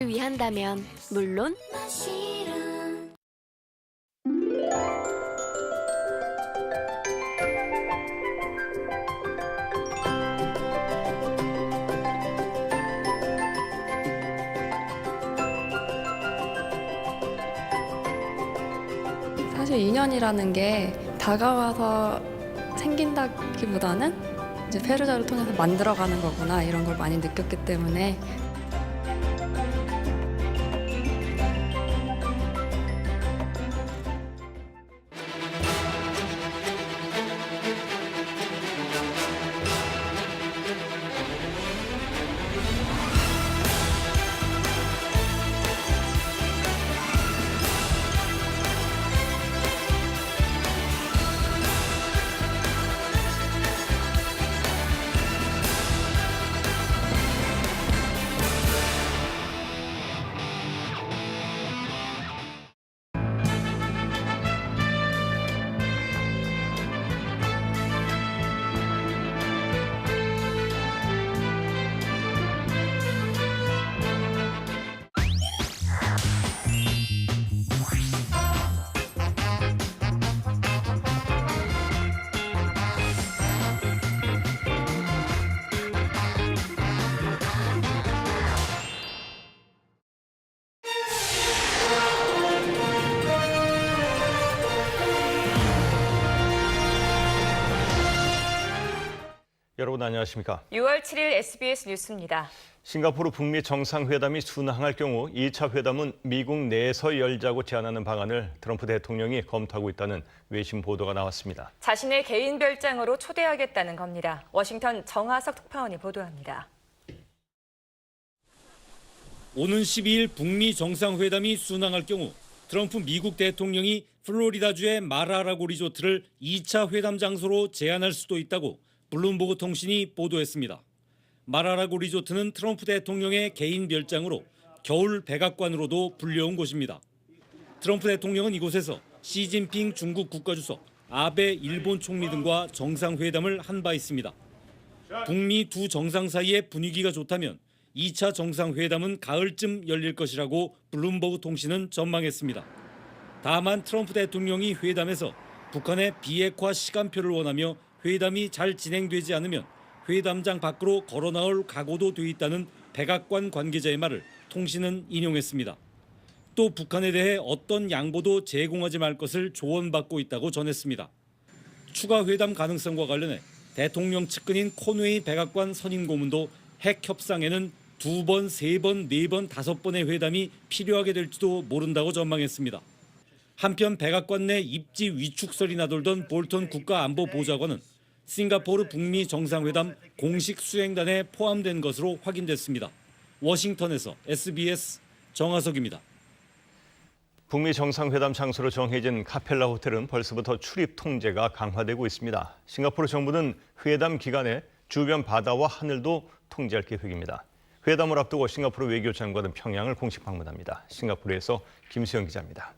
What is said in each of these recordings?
위한다면 물론 사실 인연이라는 게 다가와서 생긴다기보다는 이제 페루자를 통해서 만들어가는 거구나 이런 걸 많이 느꼈기 때문에 여러분 안녕하십니까? 6월 7일 SBS 뉴스입니다. 싱가포르 북미 정상회담이 순항할 경우 2차 회담은 미국 내에서 열자고 제안하는 방안을 트럼프 대통령이 검토하고 있다는 외신 보도가 나왔습니다. 자신의 개인 별장으로 초대하겠다는 겁니다. 워싱턴 정하석 특파원이 보도합니다. 오는 12일 북미 정상회담이 순항할 경우 트럼프 미국 대통령이 플로리다주의 마라라고 리조트를 2차 회담 장소로 제안할 수도 있다고 블룸버그 통신이 보도했습니다. 마라라고 리조트는 트럼프 대통령의 개인 별장으로 겨울 백악관으로도 불려온 곳입니다. 트럼프 대통령은 이곳에서 시진핑 중국 국가주석, 아베 일본 총리 등과 정상회담을 한 바 있습니다. 북미 두 정상 사이의 분위기가 좋다면 2차 정상회담은 가을쯤 열릴 것이라고 블룸버그 통신은 전망했습니다. 다만 트럼프 대통령이 회담에서 북한의 비핵화 시간표를 원하며 회담이 잘 진행되지 않으면 회담장 밖으로 걸어 나올 각오도 돼 있다는 백악관 관계자의 말을 통신은 인용했습니다. 또 북한에 대해 어떤 양보도 제공하지 말 것을 조언받고 있다고 전했습니다. 추가 회담 가능성과 관련해 대통령 측근인 코노이 백악관 선임 고문도 핵 협상에는 2번, 3번, 4번, 5번의 회담이 필요하게 될지도 모른다고 전망했습니다. 한편 백악관 내 입지 위축설이 나돌던 볼턴 국가안보보좌관은 싱가포르 북미 정상회담 공식 수행단에 포함된 것으로 확인됐습니다. 워싱턴에서 SBS 정하석입니다. 북미 정상회담 장소로 정해진 카펠라 호텔은 벌써부터 출입 통제가 강화되고 있습니다. 싱가포르 정부는 회담 기간에 주변 바다와 하늘도 통제할 계획입니다. 회담을 앞두고 싱가포르 외교장관은 평양을 공식 방문합니다. 싱가포르에서 김수영 기자입니다.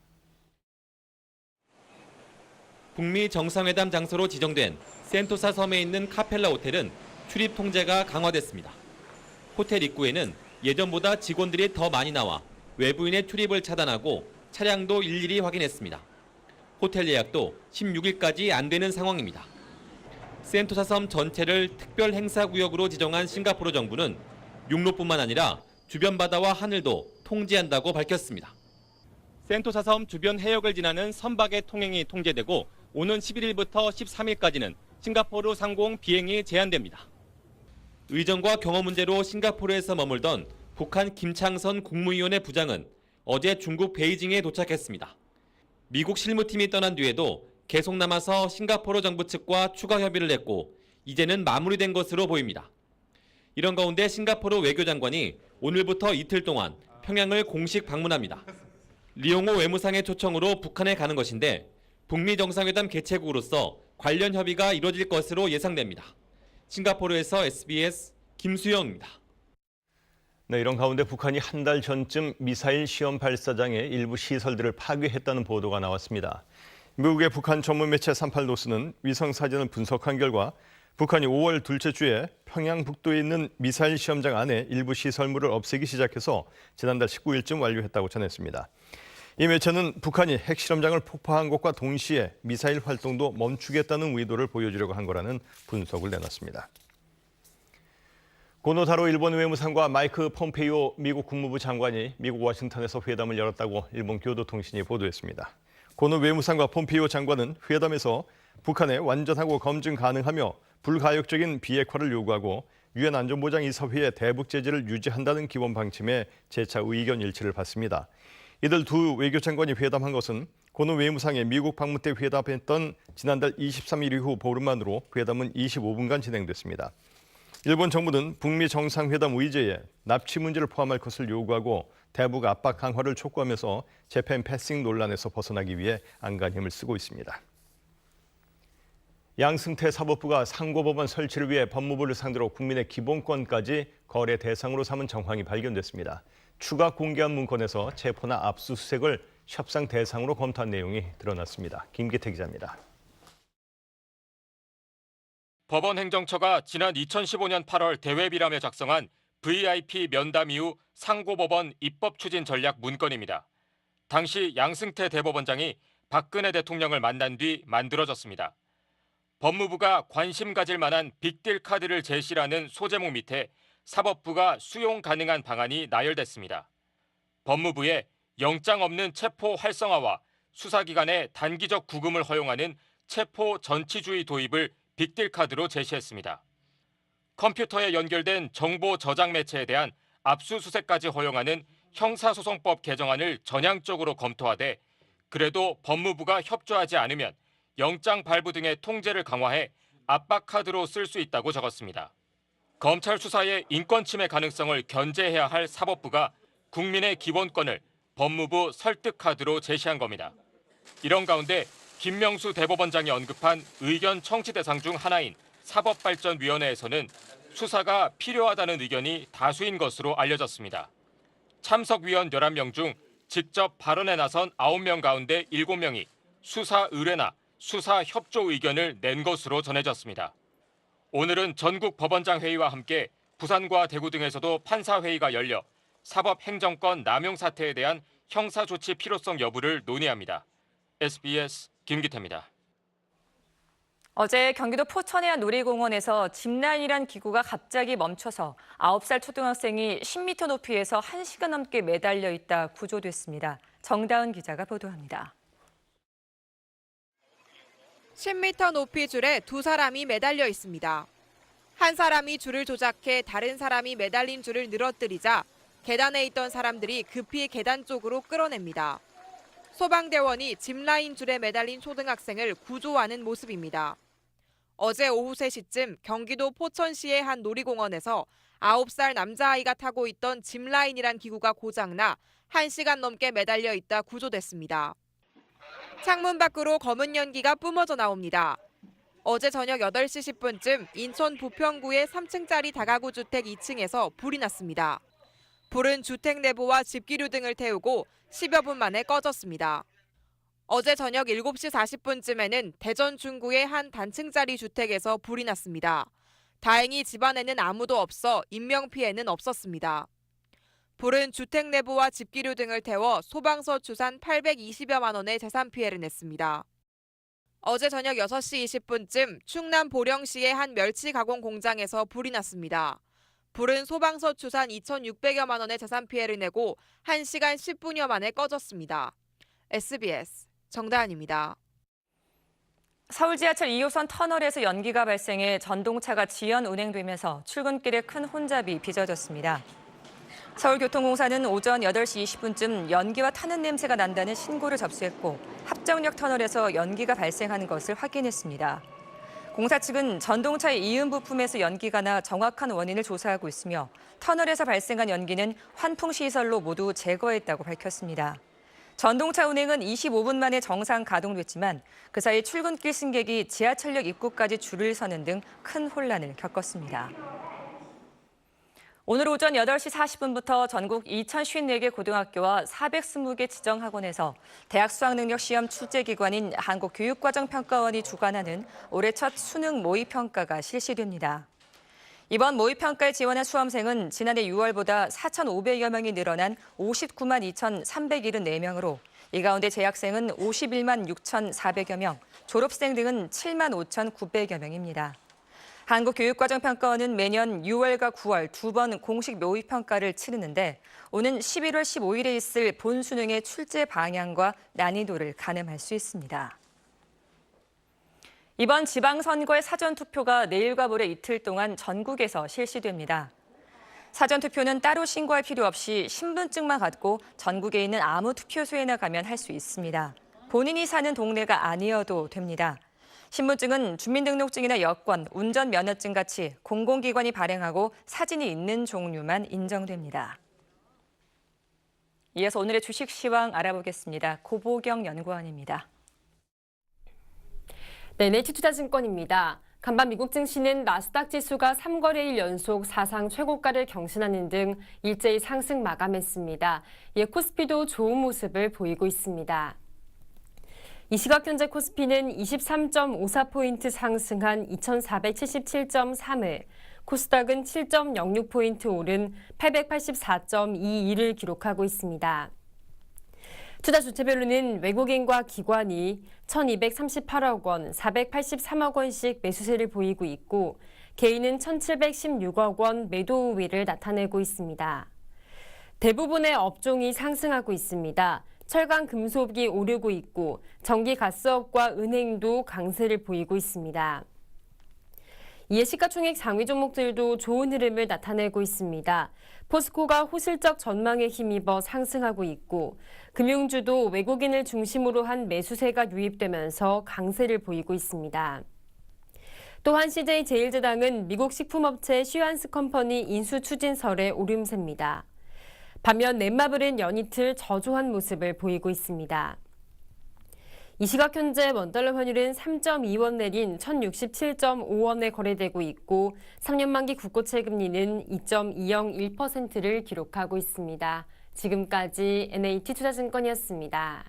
북미 정상회담 장소로 지정된 센토사 섬에 있는 카펠라 호텔은 출입 통제가 강화됐습니다. 호텔 입구에는 예전보다 직원들이 더 많이 나와 외부인의 출입을 차단하고 차량도 일일이 확인했습니다. 호텔 예약도 16일까지 안 되는 상황입니다. 센토사 섬 전체를 특별 행사구역으로 지정한 싱가포르 정부는 육로뿐만 아니라 주변 바다와 하늘도 통제한다고 밝혔습니다. 센토사 섬 주변 해역을 지나는 선박의 통행이 통제되고 오는 11일부터 13일까지는 싱가포르 상공 비행이 제한됩니다. 의정과 경호 문제로 싱가포르에서 머물던 북한 김창선 국무위원회 부장은 어제 중국 베이징에 도착했습니다. 미국 실무팀이 떠난 뒤에도 계속 남아서 싱가포르 정부 측과 추가 협의를 했고 이제는 마무리된 것으로 보입니다. 이런 가운데 싱가포르 외교장관이 오늘부터 이틀 동안 평양을 공식 방문합니다. 리용호 외무상의 초청으로 북한에 가는 것인데 북미 정상회담 개최국으로서 관련 협의가 이뤄질 것으로 예상됩니다. 싱가포르에서 SBS 김수영입니다. 네, 이런 가운데 북한이 한 달 전쯤 미사일 시험 발사장의 일부 시설들을 파괴했다는 보도가 나왔습니다. 미국의 북한 전문 매체 38노스는 위성 사진을 분석한 결과 북한이 5월 둘째 주에 평양 북도에 있는 미사일 시험장 안에 일부 시설물을 없애기 시작해서 지난달 19일쯤 완료했다고 전했습니다. 이 매체는 북한이 핵실험장을 폭파한 것과 동시에 미사일 활동도 멈추겠다는 의도를 보여주려고 한 거라는 분석을 내놨습니다. 고노타로 일본 외무상과 마이크 폼페이오 미국 국무부 장관이 미국 워싱턴에서 회담을 열었다고 일본 교도통신이 보도했습니다. 고노 외무상과 폼페이오 장관은 회담에서 북한에 완전하고 검증 가능하며 불가역적인 비핵화를 요구하고 유엔 안전보장이사회의 대북 제재를 유지한다는 기본 방침에 재차 의견 일치를 받습니다. 이들 두 외교장관이 회담한 것은 고노 외무상의 미국 방문 때 회담했던 지난달 23일 이후 보름만으로 회담은 25분간 진행됐습니다. 일본 정부는 북미 정상회담 의제에 납치 문제를 포함할 것을 요구하고 대북 압박 강화를 촉구하면서 재팬 패싱 논란에서 벗어나기 위해 안간 힘을 쓰고 있습니다. 양승태 사법부가 상고법원 설치를 위해 법무부를 상대로 국민의 기본권까지 거래 대상으로 삼은 정황이 발견됐습니다. 추가 공개한 문건에서 체포나 압수수색을 협상 대상으로 검토한 내용이 드러났습니다. 김기태 기자입니다. 법원 행정처가 지난 2015년 8월 대외비라며 작성한 VIP 면담 이후 상고법원 입법 추진 전략 문건입니다. 당시 양승태 대법원장이 박근혜 대통령을 만난 뒤 만들어졌습니다. 법무부가 관심 가질 만한 빅딜 카드를 제시라는 소제목 밑에 사법부가 수용 가능한 방안이 나열됐습니다. 법무부에 영장 없는 체포 활성화와 수사기관의 단기적 구금을 허용하는 체포 전치주의 도입을 빅딜 카드로 제시했습니다. 컴퓨터에 연결된 정보 저장 매체에 대한 압수수색까지 허용하는 형사소송법 개정안을 전향적으로 검토하되 그래도 법무부가 협조하지 않으면 영장 발부 등의 통제를 강화해 압박 카드로 쓸 수 있다고 적었습니다. 검찰 수사의 인권 침해 가능성을 견제해야 할 사법부가 국민의 기본권을 법무부 설득 카드로 제시한 겁니다. 이런 가운데 김명수 대법원장이 언급한 의견 청취 대상 중 하나인 사법발전위원회에서는 수사가 필요하다는 의견이 다수인 것으로 알려졌습니다. 참석위원 11명 중 직접 발언에 나선 9명 가운데 7명이 수사 의뢰나 수사 협조 의견을 낸 것으로 전해졌습니다. 오늘은 전국 법원장 회의와 함께 부산과 대구 등에서도 판사 회의가 열려 사법행정권 남용 사태에 대한 형사 조치 필요성 여부를 논의합니다. SBS 김기태입니다. 어제 경기도 포천의 한 놀이공원에서 짚라인이란 기구가 갑자기 멈춰서 9살 초등학생이 10m 높이에서 1시간 넘게 매달려 있다 구조됐습니다. 정다은 기자가 보도합니다. 10m 높이 줄에 두 사람이 매달려 있습니다. 한 사람이 줄을 조작해 다른 사람이 매달린 줄을 늘어뜨리자 계단에 있던 사람들이 급히 계단 쪽으로 끌어냅니다. 소방대원이 짚라인 줄에 매달린 초등학생을 구조하는 모습입니다. 어제 오후 3시쯤 경기도 포천시의 한 놀이공원에서 9살 남자아이가 타고 있던 짚라인이란 기구가 고장나 1시간 넘게 매달려 있다 구조됐습니다. 창문 밖으로 검은 연기가 뿜어져 나옵니다. 어제 저녁 8시 10분쯤 인천 부평구의 3층짜리 다가구 주택 2층에서 불이 났습니다. 불은 주택 내부와 집기류 등을 태우고 10여 분 만에 꺼졌습니다. 어제 저녁 7시 40분쯤에는 대전 중구의 한 단층짜리 주택에서 불이 났습니다. 다행히 집안에는 아무도 없어 인명피해는 없었습니다. 불은 주택 내부와 집기류 등을 태워 소방서 추산 820여만 원의 재산 피해를 냈습니다. 어제 저녁 6시 20분쯤 충남 보령시의 한 멸치 가공 공장에서 불이 났습니다. 불은 소방서 추산 2,600여만 원의 재산 피해를 내고 1시간 10분여 만에 꺼졌습니다. SBS 정다은입니다. 서울 지하철 2호선 터널에서 연기가 발생해 전동차가 지연 운행되면서 출근길에 큰 혼잡이 빚어졌습니다. 서울교통공사는 오전 8시 20분쯤 연기와 타는 냄새가 난다는 신고를 접수했고 합정역 터널에서 연기가 발생한 것을 확인했습니다. 공사 측은 전동차의 이음 부품에서 연기가 나 정확한 원인을 조사하고 있으며 터널에서 발생한 연기는 환풍시설로 모두 제거했다고 밝혔습니다. 전동차 운행은 25분 만에 정상 가동됐지만 그 사이 출근길 승객이 지하철역 입구까지 줄을 서는 등 큰 혼란을 겪었습니다. 오늘 오전 8시 40분부터 전국 2054개 고등학교와 420개 지정학원에서 대학 수학능력시험 출제기관인 한국교육과정평가원이 주관하는 올해 첫 수능 모의평가가 실시됩니다. 이번 모의평가에 지원한 수험생은 지난해 6월보다 4,500여 명이 늘어난 59만 2,374명으로 이 가운데 재학생은 51만 6,400여 명, 졸업생 등은 7만 5,900여 명입니다. 한국교육과정평가원은 매년 6월과 9월 두 번 공식 모의평가를 치르는데 오는 11월 15일에 있을 본수능의 출제 방향과 난이도를 가늠할 수 있습니다. 이번 지방선거의 사전투표가 내일과 모레 이틀 동안 전국에서 실시됩니다. 사전투표는 따로 신고할 필요 없이 신분증만 갖고 전국에 있는 아무 투표소에나 가면 할 수 있습니다. 본인이 사는 동네가 아니어도 됩니다. 신분증은 주민등록증이나 여권, 운전면허증 같이 공공기관이 발행하고 사진이 있는 종류만 인정됩니다. 이어서 오늘의 주식 시황 알아보겠습니다. 고보경 연구원입니다. 네, NH투자증권입니다. 간밤 미국 증시는 나스닥 지수가 3거래일 연속 사상 최고가를 경신하는 등 일제히 상승 마감했습니다. 코스피도 좋은 모습을 보이고 있습니다. 이 시각 현재 코스피는 23.54포인트 상승한 2477.3을, 코스닥은 7.06포인트 오른 884.22를 기록하고 있습니다. 투자 주체별로는 외국인과 기관이 1,238억 원, 483억 원씩 매수세를 보이고 있고 개인은 1,716억 원 매도 우위를 나타내고 있습니다. 대부분의 업종이 상승하고 있습니다. 철강, 금속이 오르고 있고 전기, 가스업과 은행도 강세를 보이고 있습니다. 이에 시가총액 상위 종목들도 좋은 흐름을 나타내고 있습니다. 포스코가 호실적 전망에 힘입어 상승하고 있고 금융주도 외국인을 중심으로 한 매수세가 유입되면서 강세를 보이고 있습니다. 또한 CJ제일제당은 미국 식품업체 슈완스 컴퍼니 인수 추진설에 오름세입니다. 반면 넷마블은 연이틀 저조한 모습을 보이고 있습니다. 이 시각 현재 원달러 환율은 3.2원 내린 1,067.5원에 거래되고 있고 3년 만기 국고채 금리는 2.201%를 기록하고 있습니다. 지금까지 NH투자증권이었습니다.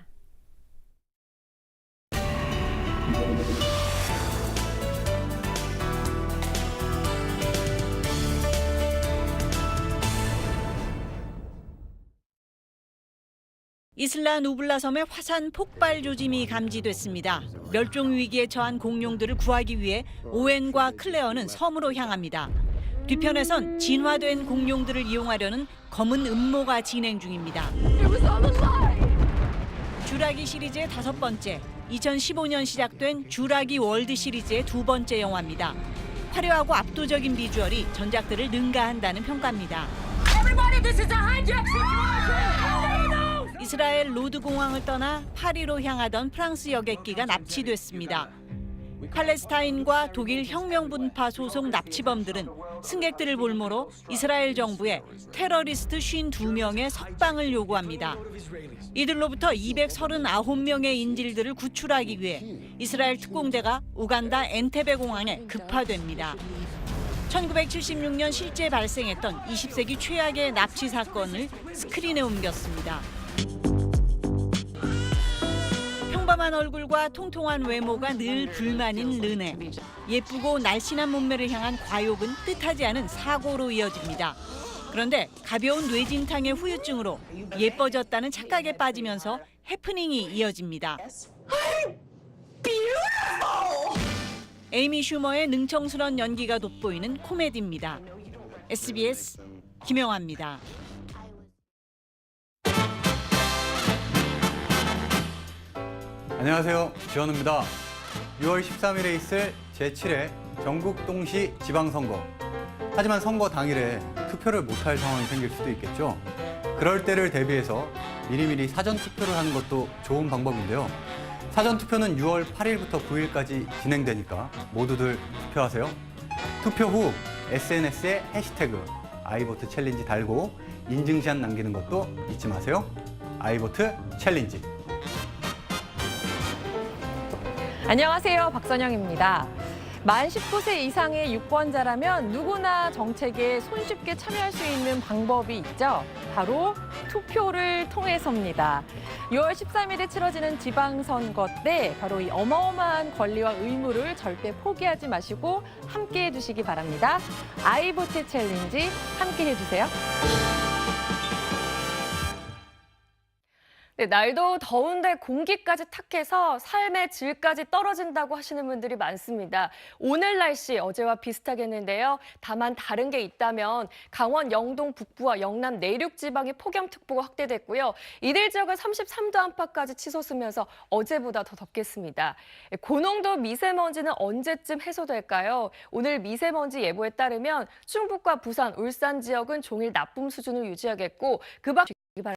이슬라 누블라 섬의 화산 폭발 조짐이 감지됐습니다. 멸종 위기에 처한 공룡들을 구하기 위해 오웬과 클레어는 섬으로 향합니다. 뒤편에선 진화된 공룡들을 이용하려는 검은 음모가 진행 중입니다. 쥬라기 시리즈의 5번째, 2015년 시작된 쥬라기 월드 시리즈의 2번째 영화입니다. 화려하고 압도적인 비주얼이 전작들을 능가한다는 평가입니다. 이스라엘 로드 공항을 떠나 파리로 향하던 프랑스 여객기가 납치됐습니다. 팔레스타인과 독일 혁명분파 소속 납치범들은 승객들을 볼모로 이스라엘 정부에 테러리스트 52명의 석방을 요구합니다. 이들로부터 239명의 인질들을 구출하기 위해 이스라엘 특공대가 우간다 엔테베 공항에 급파됩니다. 1976년 실제 발생했던 20세기 최악의 납치 사건을 스크린에 옮겼습니다. 평범한 얼굴과 통통한 외모가 늘 불만인 르네. 예쁘고 날씬한 몸매를 향한 과욕은 뜻하지 않은 사고로 이어집니다. 그런데 가벼운 뇌진탕의 후유증으로 예뻐졌다는 착각에 빠지면서 해프닝이 이어집니다. 에이미 슈머의 능청스러운 연기가 돋보이는 코미디입니다. SBS 김영아입니다. 안녕하세요. 지원우입니다. 6월 13일에 있을 제7회 전국 동시 지방선거. 하지만 선거 당일에 투표를 못할 상황이 생길 수도 있겠죠. 그럴 때를 대비해서 미리미리 사전투표를 하는 것도 좋은 방법인데요. 사전투표는 6월 8일부터 9일까지 진행되니까 모두들 투표하세요. 투표 후 SNS에 해시태그 아이보트 챌린지 달고 인증샷 남기는 것도 잊지 마세요. 아이보트 챌린지. 안녕하세요. 박선영입니다. 만 19세 이상의 유권자라면 누구나 정책에 손쉽게 참여할 수 있는 방법이 있죠. 바로 투표를 통해서입니다. 6월 13일에 치러지는 지방선거 때 바로 이 어마어마한 권리와 의무를 절대 포기하지 마시고 함께 해주시기 바랍니다. 아이보트 챌린지 함께 해주세요. 네, 날도 더운데 공기까지 탁해서 삶의 질까지 떨어진다고 하시는 분들이 많습니다. 오늘 날씨 어제와 비슷하겠는데요. 다만 다른 게 있다면 강원 영동 북부와 영남 내륙 지방에 폭염특보가 확대됐고요. 이들 지역은 33도 안팎까지 치솟으면서 어제보다 더 덥겠습니다. 고농도 미세먼지는 언제쯤 해소될까요? 오늘 미세먼지 예보에 따르면 충북과 부산, 울산 지역은 종일 나쁨 수준을 유지하겠고 그 밖